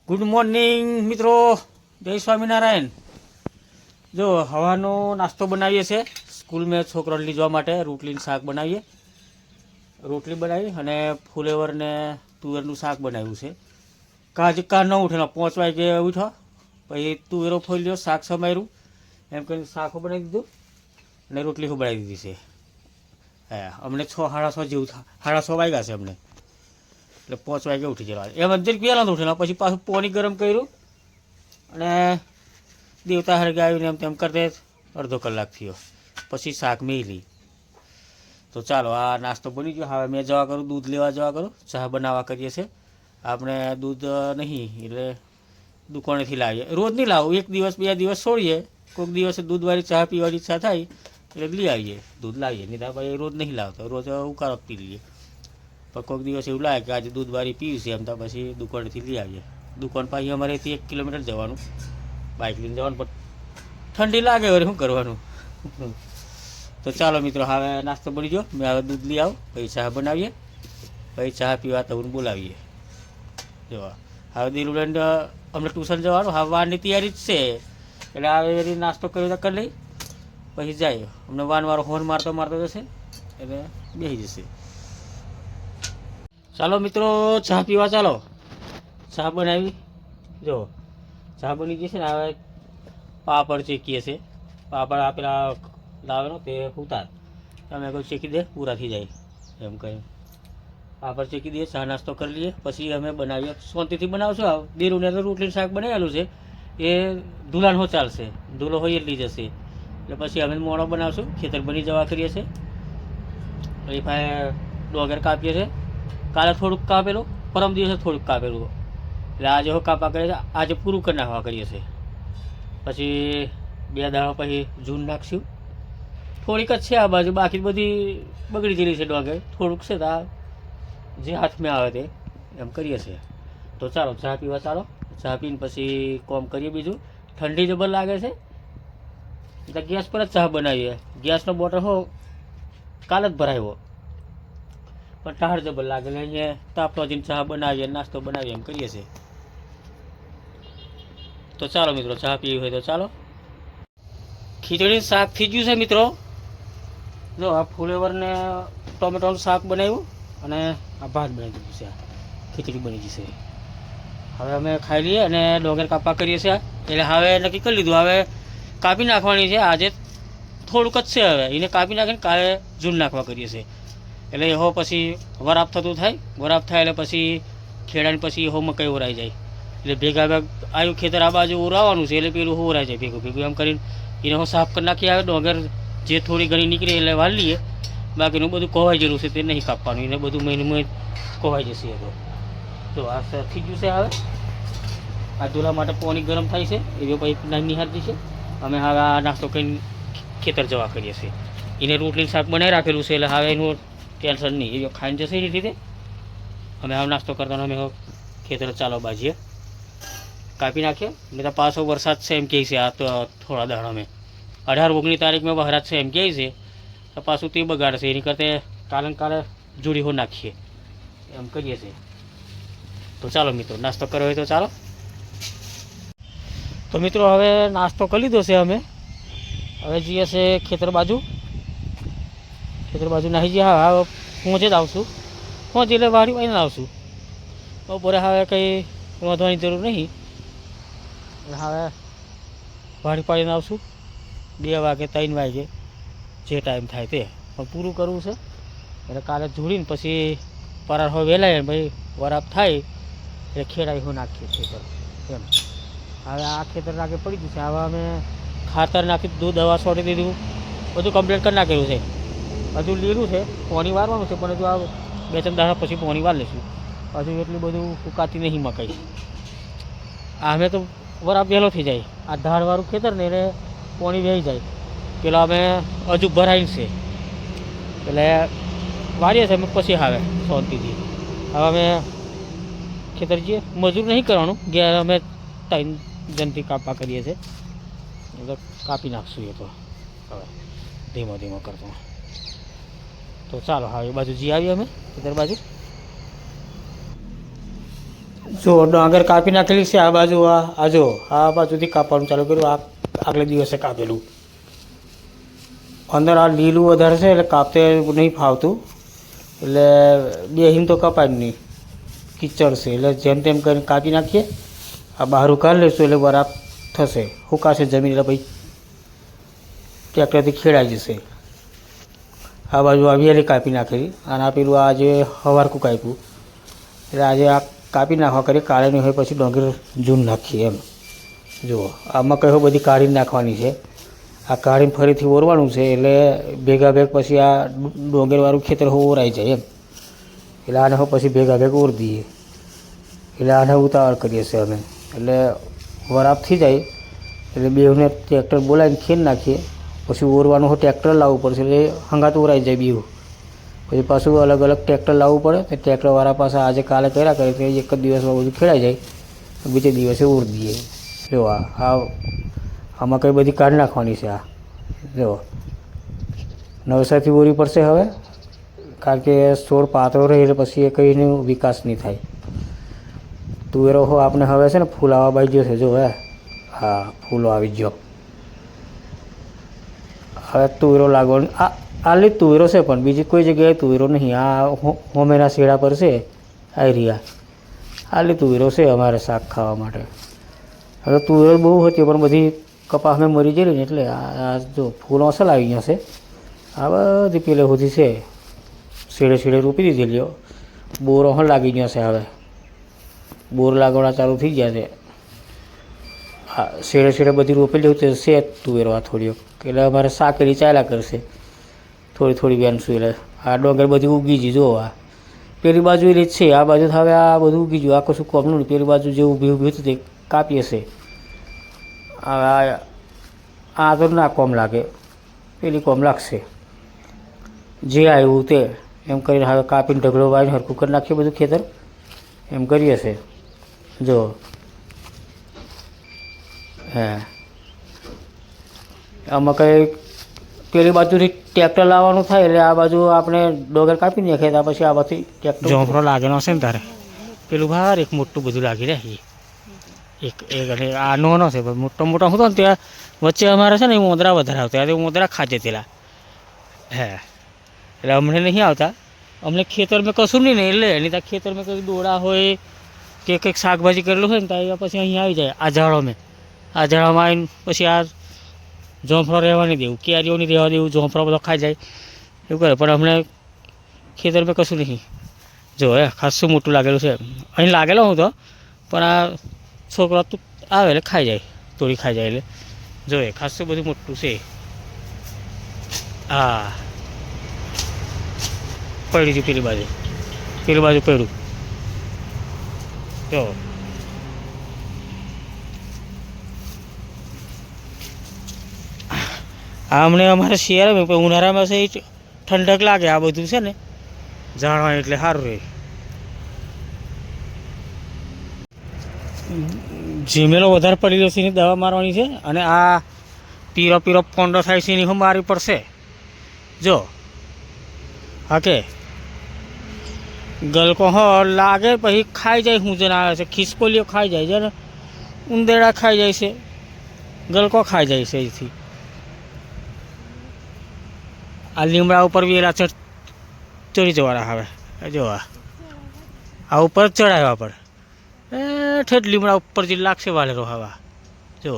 Good morning મિત્રો, જય સ્વામિનારાયણ। જો હવાનો નાસ્તો બનાવીએ છીએ સ્કૂલમાં છોકરાઓને લઈ જવા માટે। રોટલીનું શાક બનાવીએ, રોટલી બનાવી અને ફુલેવર ને તુવેરનું શાક બનાવ્યું છે। કાજ ન ઉઠેલા 5 વાગે ઉઠ્યો, પછી તુવેરો ફોલ્યો, શાક સમાર્યું, એમ કરીને શાકો બનાવી દીધું અને રોટલી બનાવી દીધી છે। હા, અમને 6:30 જેવું 6:30 વાગ્યા છે અમને, એટલે 5 વાગે ઉઠી જવા એમ અંદર પહેલાં ઉઠેલા। પછી પાછું પાણી ગરમ કર્યું અને દેવતા હરગાવીને એમ તેમ કરતે અડધો કલાક થયો, પછી શાક મેલી। તો ચાલો આ નાસ્તો બની ગયો। હવે મેં જવા કરું, દૂધ લેવા જવા કરું, ચા બનાવવા કરીએ છીએ। આપણે દૂધ નહીં એટલે દુકાનેથી લાવીએ, રોજ નહીં લાવું, 1 દિવસ 2 દિવસ છોડીએ, કોઈક દિવસે દૂધવાળી ચા પીવાની ઈચ્છા થાય એટલે લઈ આવીએ, દૂધ લાવીએ। નહીં તો ભાઈ રોજ નહીં લાવતો, રોજ ઉકાળો પી લઈએ। પણ કોઈક દિવસ એવું લાગે કે આજે દૂધવાળી પીવી છે એમ તો પછી દુકાનેથી લઈ આવીએ। દુકાન પાછી અમારેથી 1 કિલોમીટર જવાનું, બાઇક લઈને જવાનું, પણ ઠંડી લાગે વળી શું કરવાનું। તો ચાલો મિત્રો, હવે નાસ્તો બની ગયો, મેં હવે દૂધ લઈ આવું, પછી ચા બનાવીએ, પછી ચા પીવા તો બોલાવીએ। જો હવે દિલુબેન અમને ટ્યુશન જવાનું, હવે વાનની તૈયારી જ છે, એટલે હવે નાસ્તો કર્યો તો કરી લઈ, પછી જાય। અમને વાનવાળો હોર્ન મારતો મારતો જશે એટલે બેસી જશે। ચાલો મિત્રો, ચા પીવા ચાલો। ચા બનાવી, જો ચા બની જશે ને। હવે પાપડ ચેકીએ છે, પાપડ આપેલા લાવેલો તે ઉતાર, તમે કોઈ ચેકી દે પૂરા થઈ જાય એમ કહી પાપડ ચેકી દઈએ, ચા નાસ્તો કરી લઈએ, પછી અમે બનાવીએ। શાંતિથી બનાવશું। આવ દેરુને તો રોટલીનું શાક બનાવેલું છે, એ ધૂલાન હો ચાલશે, ધૂલો હોય એટલી જશે, એટલે પછી અમે મોડો બનાવશું। ખેતર બની જવા કરીએ છીએ, પછી ભાઈ ડોગર કાપીએ છીએ। કાલે થોડુંક કાપેલું, પરમ દિવસે થોડુંક કાપેલું, એટલે આજે હો કાપા કરીએ છીએ, આજે પૂરું કરી નાખવા કરીએ છીએ। પછી 2 દાડા પછી જૂન નાખશું। થોડીક જ છે આ બાજુ, બાકી બધી બગડી ગયેલી છે ડોગર, થોડુંક છે તો જે હાથમાં આવે તે એમ કરીએ છીએ। તો ચાલો ચા પીવા ચાલો, ચા પીને પછી કોમ કરીએ। બીજું ઠંડી જબર લાગે છે એટલે ગેસ પર જ ચા બનાવીએ। ગેસનો બોટલ હો કાલે જ ભરાયો, પણ ટાઢ જબર લાગે ને અહીંયા તાપતો જઈને ચા બનાવીએ, નાસ્તો બનાવીએ એમ કરીએ છીએ। તો ચાલો મિત્રો, ચા પીવી હોય તો ચાલો। ખીચડી શાક થઈ ગયું છે મિત્રો, જો આ ફુલેવર ને ટોમેટોનું શાક બનાવ્યું અને આ ભાત બનાવી દીધું છે, ખીચડી બની જશે। હવે અમે ખાઈ લઈએ અને ડોગર કાપા કરીએ છીએ, એટલે હવે નક્કી કરી લીધું, હવે કાપી નાખવાની છે। આજે થોડુંક જ છે, હવે એને કાપી નાખીને કાલે જૂન નાખવા કરીએ છીએ, એટલે એહો પછી વરાપ થતું થાય, વરાપ થાય એટલે પછી ખેડાને પછી એહો મકાઈ ઓરાઈ જાય, એટલે ભેગા આવ્યું ખેતર આ બાજુ ઓરાવાનું છે, એટલે પેલું ઓરાઈ જાય ભેગું ભેગું એમ કરીને એને હું સાફ કરી નાખી આવે। ડોગર જે થોડી ઘણી નીકળે એટલે વાળી લઈએ, બાકીનું બધું કોવાઈ ગયેલું છે તે નહીં કાપવાનું, એને બધું મહિને કોવાઈ જશે। તો આ થઈ ગયું છે। હવે આ ધોલા માટે પાણી ગરમ થાય છે, એ પછી નિહાળતી છે। અમે હવે આ નાસ્તો કરીને ખેતર જવા કરીએ છીએ। એને રોટલી શાક બનાવી રાખેલું છે, એટલે હવે એનું ટેન્શન નહીં, એ ખાઈને જશે એ રીતે। અમે હવે નાસ્તો કરતા અમે ખેતર ચાલો બાજીએ કાપી નાખીએ, નહીં તો પાછો વરસાદ છે એમ કહે છે। આ તો થોડા દાડા અમે 18-19 તારીખમાં વરસાદ છે એમ કહે છે, તો પાછું તે બગાડશે, એની કરતાં કાલે જોડી હો નાખીએ એમ કરીએ છીએ। તો ચાલો મિત્રો, નાસ્તો કર્યો હોય તો ચાલો। તો મિત્રો હવે નાસ્તો કરી લીધો છે અમે, હવે જઈએ છે ખેતર બાજુ નાહી જઈએ। હા પહોંચે જ આવશું, પહોંચી એટલે વાડી આવીને આવશું। બપોરે હવે કંઈ વાંધવાની જરૂર નહીં, હવે વાડી પાડીને આવશું 2 વાગે 3 વાગે જે ટાઈમ થાય તે, પણ પૂરું કરવું છે એટલે કાલે જોડીને પછી પરાર હોય વહેલાય ભાઈ વરાપ થાય એટલે ખેડાઈ હું નાખીએ ખેતર એમ। હવે આ ખેતર નાખે પડી ગયું છે, હવે અમે ખાતર નાખી દીધું, દવા છોડી દીધું, બધું કમ્પ્લીટ કરી નાખેલું છે। હજુ લીલું છે, પાણી વારવાનું છે, પણ હજુ આ 2-3 દાડા પછી પાણી વાર લઈશું, હજુ એટલું બધું ફૂકાતી નહીં મકાઈ। અમે તો વરાપ વહેલો થઈ જાય, આ ધારવાળું ખેતર ને એને પાણી વહી જાય, પેલા અમે હજુ ભરાઈને છે એટલે વાળીએ છીએ અમે પછી આવે શાંતિથી। હવે અમે ખેતર જઈએ, મજૂર નહીં કરવાનું, ઘેર અમે 3 જણથી કાપા કરીએ છીએ, એટલે કાપી નાખશું એ તો હવે ધીમો ધીમો કરતો। તો ચાલો હવે એ બાજુ જઈ આવીએ અમે ખેતર બાજુ। જો ડાંગર કાપી નાખેલી છે આ બાજુ, આ જો આ બાજુથી કાપવાનું ચાલુ કર્યું, આ આગલે દિવસે કાપેલું. અંદર આ લીલું વધારે છે એટલે કાપતે નહીં ફાવતું, એટલે બેહીને તો કપાય જ નહીં, કીચડ છે એટલે જેમ તેમ કરીને કાપી નાખીએ. આ બહાર કાઢી લઈશું એટલે બરાબર થશે, સુકાશે જમીન એટલે પછી ટ્રેક્ટરથી ખેડાઈ જશે. આ બાજુ આ વેલી કાપી નાખેલી અને આ પેલું આજે હવારકું કાપ્યું એટલે આજે આ કાપી નાખવા કરીએ, કાળે નહીં હોય પછી ડોંગર જૂન નાખીએ એમ. જુઓ આમાં કયો બધી કાઢીને નાખવાની છે, આ કાઢીને ફરીથી ઓરવાનું છે એટલે ભેગા ભેગ પછી આ ડોંગરવાળું ખેતર ઓરાઈ જાય એમ. એટલે આને પછી ભેગા ભેગ ઓર દઈએ, એટલે આને ઉતાવળ કરીએ છીએ અમે. એટલે વરાપ થઈ જાય એટલે બેવને ટ્રેક્ટર બોલાવીને ખેડ નાખીએ, પછી ઓરવાનું હોય ટ્રેક્ટર લાવવું પડશે એટલે હંગાત ઓરાઈ જાય બેવ. પછી પાછું અલગ અલગ ટ્રેક્ટર લાવવું પડે, તો ટ્રેક્ટરવાળા પાસે આજે કાલે કર્યા કરે તો એક જ દિવસમાં બધું ખેડાઈ જાય, બીજે દિવસે ઓર દઈએ. જો આમાં કઈ બધી કાઢી નાખવાની છે. આ જો નવસારથી ઓરવી પડશે હવે, કારણ કે છોડ પાતળો રહે એટલે પછી એ કંઈનો વિકાસ નહીં થાય. તુવેરો હો આપણે હવે છે ને ફૂલ આવવા બાજુ છે, જો હા ફૂલો આવી ગયો. હવે તુવેરો લાગવાનો આલી તુવેરો છે પણ બીજી કોઈ જગ્યાએ તુવેરો નહીં. આ હોમેના શેડા પર છે આ રહ્યા, આલી તુવેરો છે અમારે શાક ખાવા માટે. હવે તુવેરો બહુ હતી પણ બધી કપાસમાં મરી જઈ ને એટલે આ જો ફૂલ અસલ આવી ગયા છે. આ બધી પેલે સુધી છે, શેડે શેડે રોપી દીધેલી. બોર પણ લાગી ગયા છે, હવે બોર લાગવાના ચાલુ થઈ ગયા છે. હા શેડે શેડે બધી રોપેલી છે તુવેરો આ થોડીઓ, એટલે અમારે સાકેલી ચાલ્યા કરશે થોડી થોડી વેનશું. એટલે આ ડોંગર બધી ઉગી ગઈ. જો આ પેલી બાજુ એ રીત છે, આ બાજુ હવે આ બધું ઉગી ગયું, આ કશું કોમનું નહીં. પેલી બાજુ જે ઊભી ઊભી હતું તે કાપીએ છે. આ તો ના કોમ લાગે, પેલી કોમ લાગશે. જે આવ્યું તે એમ કરીને હવે કાપીને ઢગલો વાળીને હરખું કરી નાખીએ બધું ખેતર, એમ કરીએ છે. જો આમાં કંઈ પેલી બાજુથી ટ્રેક્ટર લાવવાનું થાય એટલે આ બાજુ આપણે ડોગર કાપી નાખીએ, ત્યાં પછી આ બાજુ ટ્રેક્ટર જોંફરો લાગેલો હશે ને તારે પેલું બહાર એક મોટું બધું લાગી રહે એક અને આ નાનો છે મોટો મોટો હતો ને ત્યાં વચ્ચે અમારે છે ને મોદરા વધારે આવતા, ત્યારે મોદરા ખાજે તેલા એટલે અમને નહીં આવતા. અમને ખેતરમાં કશું નહીં એટલે એની ત્યાં ખેતરમાં કંઈક દોડા હોય કે કંઈક શાકભાજી કરેલું હોય ને ત્યાં પછી અહીં આવી જાય. આ ઝાડોમાં આવીને પછી આ જોંફળો રહેવા નહીં દેવું, કેરીઓ નહીં રહેવા દેવું, જોંફળો બધો ખાઈ જાય એવું કરે. પણ અમને ખેતરમાં કશું નહીં. જો ખાસું મોટું લાગેલું છે, અહીં લાગેલો હું તો પણ આ છોકરો આવે એટલે ખાઈ જાય, તોડી ખાઈ જાય. એટલે જોઈએ ખાસું બધું મોટું છે. હા પડ્યું હતું પેલી બાજુ પડ્યું. જો આ હમણે અમારે શિયાળામાં ઉનાળામાં છે ઠંડક લાગે, આ બધું છે ને જાણવા એટલે સારું રહે. જીમેલો વધારે પડી ગયો છે એની દવા મારવાની છે, અને આ પીરો પીરો પોંડો થાય છે એની હું મારવી પડશે. જો હા કે ગલકો લાગે પછી ખાઈ જાય, હું જેને આવે છે ખિસકોલીઓ ખાઈ જાય છે ને, ઉંદેડા ખાઈ જાય છે, ગલકો ખાઈ જાય છે. એથી આ લીમડા ઉપર વેલા ચડી જવાના હવે. જો આ ઉપર ચડાવ્યા પડે ઠેઠ લીમડા ઉપર જે લાગશે વાલેરો હવા. જો